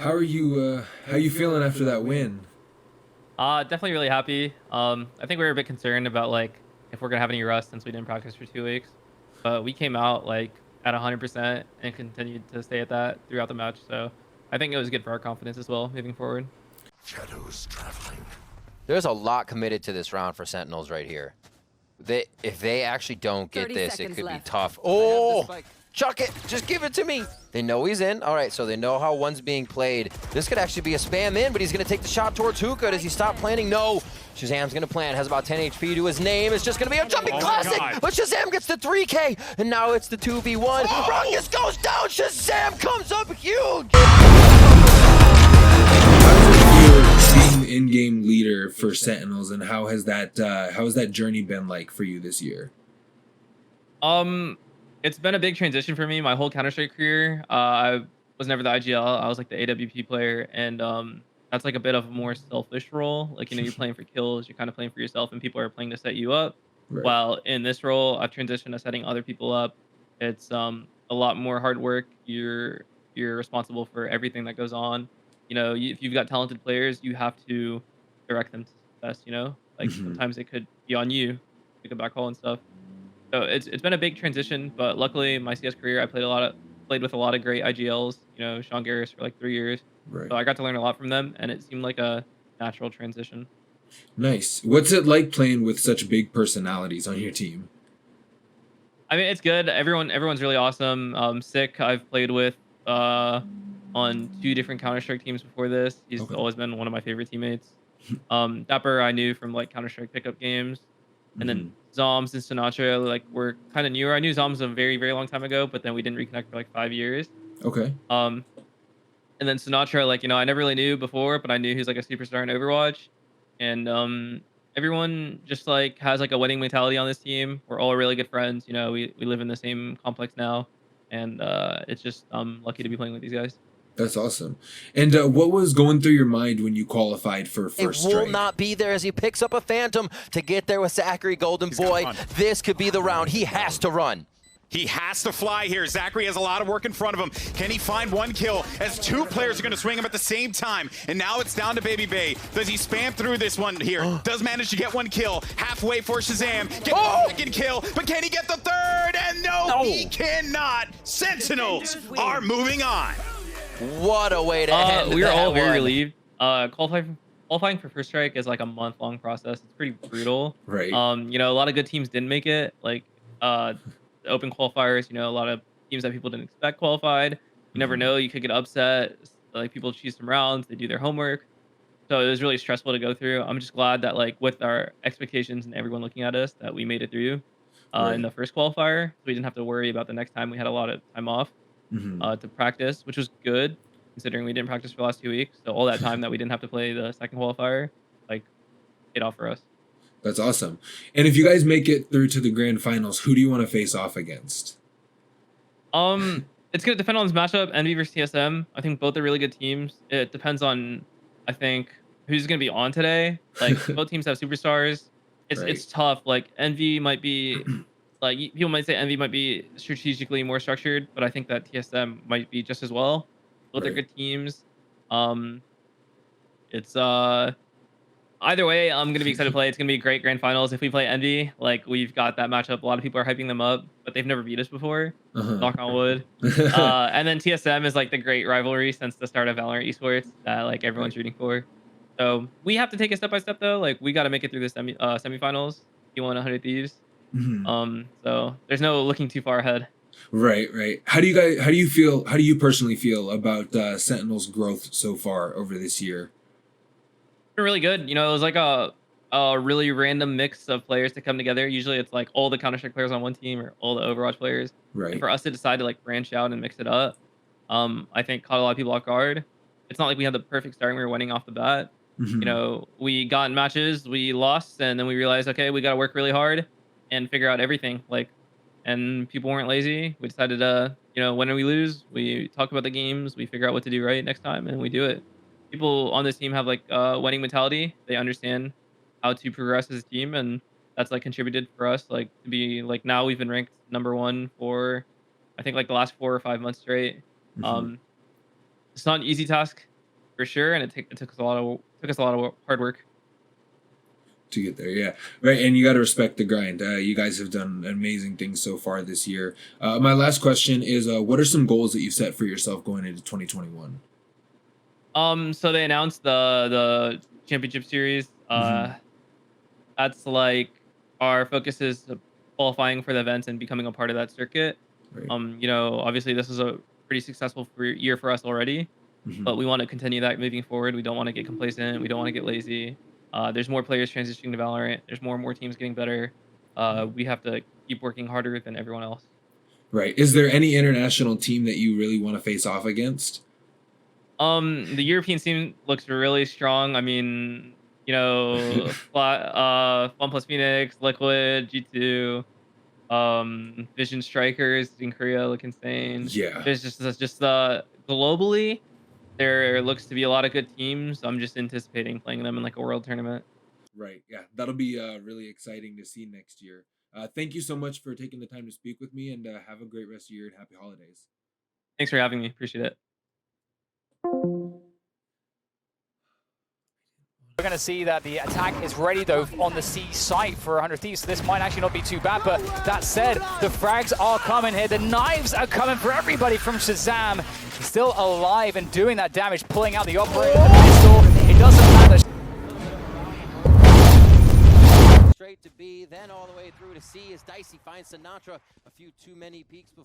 How you feeling after that win? Definitely really happy. I think we were a bit concerned about like if we're gonna have any rust since we didn't practice for 2 weeks, but we came out like at 100% and continued to stay at that throughout the match. So I think it was good for our confidence as well moving forward. Shadows traveling. There's a lot committed to this round for Sentinels right here. If they actually don't get 30 this, it seconds could be left. tough. Oh, chuck it. Just give it to me. They know he's in. All right, so they know how one's being played. This could actually be a spam in, but he's going to take the shot towards Hookah. Does he stop planning? No. Shazam's going to plan. Has about 10 HP to his name. It's just going to be a jumping classic. But Shazam gets the 3K, and now it's the 2v1. Ruckus goes down. Shazam comes up huge. Being the in-game leader for Sentinels, and how has that journey been like for you this year? It's been a big transition for me. My whole Counter-Strike career, I was never the IGL. I was like the AWP player, and that's like a bit of a more selfish role. Like you're playing for kills, you're kind of playing for yourself, and people are playing to set you up. Right. While in this role, I've transitioned to setting other people up. It's a lot more hard work. You're responsible for everything that goes on. If you've got talented players, you have to direct them to success. Like sometimes it could be on you, pick a back hole and stuff. So it's been a big transition, but luckily my CS career, I played with a lot of great IGLs. Sean Garris for like 3 years, Right. so I got to learn a lot from them, and it seemed like a natural transition. Nice. What's it like playing with such big personalities on your team? I mean, it's good. Everyone's really awesome. Sick, I've played with on 2 different Counter-Strike teams before this. He's Okay. always been one of my favorite teammates. Dapper I knew from like Counter-Strike pickup games, and then Zoms and Sinatra like were kind of newer. I knew Zoms a very very long time ago, but then we didn't reconnect for like 5 years. Okay. And then Sinatra, like I never really knew before, but I knew he was like a superstar in Overwatch, and everyone just like has like a winning mentality on this team. We're all really good friends. We live in the same complex now, and it's just I'm lucky to be playing with these guys. That's awesome. And what was going through your mind when you qualified for It first will strike? not be there as he picks up a Phantom to get there with Zachary Golden Boy. This could be the round. He has to run. He has to fly here. Zachary has a lot of work in front of him. Can he find one kill as 2 players are going to swing him at the same time? And now it's down to Baby Bay. Does he spam through this one here? Does manage to get one kill. Halfway for Shazam. Get the second kill, but can he get the third? And no, he cannot. Sentinels are moving on. What a way to end We were that all very one. relieved. Qualifying for first strike is like a month-long process. It's pretty brutal. Right. A lot of good teams didn't make it. Like the open qualifiers, a lot of teams that people didn't expect qualified. You never know, you could get upset. Like people choose some rounds, they do their homework. So it was really stressful to go through. I'm just glad that like with our expectations and everyone looking at us that we made it through Right. in the first qualifier. So we didn't have to worry about the next time. We had a lot of time off to practice, which was good considering we didn't practice for the last 2 weeks. So all that time that we didn't have to play the second qualifier, like paid off for us. That's awesome. And if you guys make it through to the grand finals, who do you want to face off against? It's gonna depend on this matchup, Envy versus TSM. I think both are really good teams. It depends on, I think, who's gonna be on today. Like both teams have superstars. It's tough. Like Envy might be, like people might say Envy might be strategically more structured, but I think that TSM might be just as well. Both are Right. good teams. It's Either way, I'm gonna be excited to play. It's gonna be a great grand finals. If we play Envy, like we've got that matchup. A lot of people are hyping them up, but they've never beat us before. Knock on wood. And then TSM is like the great rivalry since the start of Valorant esports that like everyone's rooting for. So we have to take it step by step though. Like we got to make it through the semifinals. You want 100 Thieves. So there's no looking too far ahead. Right, right. How do you personally feel about Sentinel's growth so far over this year? Been really good. It was like a really random mix of players to come together. Usually it's like all the Counter-Strike players on one team or all the Overwatch players. Right. And for us to decide to like branch out and mix it up, I think caught a lot of people off guard. It's not like we had the perfect start and we were winning off the bat. We got in matches, we lost, and then we realized, okay, we got to work really hard and figure out everything. And people weren't lazy. We decided when we lose, we talk about the games, we figure out what to do right next time, and we do it. People on this team have like winning mentality. They understand how to progress as a team, and that's like contributed for us like to be like now we've been ranked #1 for I think like the last 4 or 5 months straight. It's not an easy task. for sure, and it took us a lot of hard work. To get there, yeah, right. And you got to respect the grind. You guys have done amazing things so far this year. My last question is, what are some goals that you've set for yourself going into 2021? So they announced the championship series. That's like our focus is qualifying for the events and becoming a part of that circuit. Right. You know, obviously this is a pretty successful year for us already, but we want to continue that moving forward. We don't want to get complacent. We don't want to get lazy. There's more players transitioning to Valorant. There's more and more teams getting better. We have to keep working harder than everyone else. Right. Is there any international team that you really want to face off against? The European team looks really strong. I mean, you know, FunPlus Phoenix, Liquid, G2, Vision Strikers in Korea look insane. Yeah. There's just globally, there looks to be a lot of good teams. I'm just anticipating playing them in like a world tournament. Right. Yeah. That'll be really exciting to see next year. Thank you so much for taking the time to speak with me, and have a great rest of your year and happy holidays. Thanks for having me. Appreciate it. We're going to see that the attack is ready, though, on the C site for 100 Thieves, so this might actually not be too bad, but that said, the frags are coming here. The knives are coming for everybody from Shazam. He's still alive and doing that damage, pulling out the operator with the pistol. It doesn't matter. Straight to B, then all the way through to C as Dicey finds Sinatra. A few too many peeks before.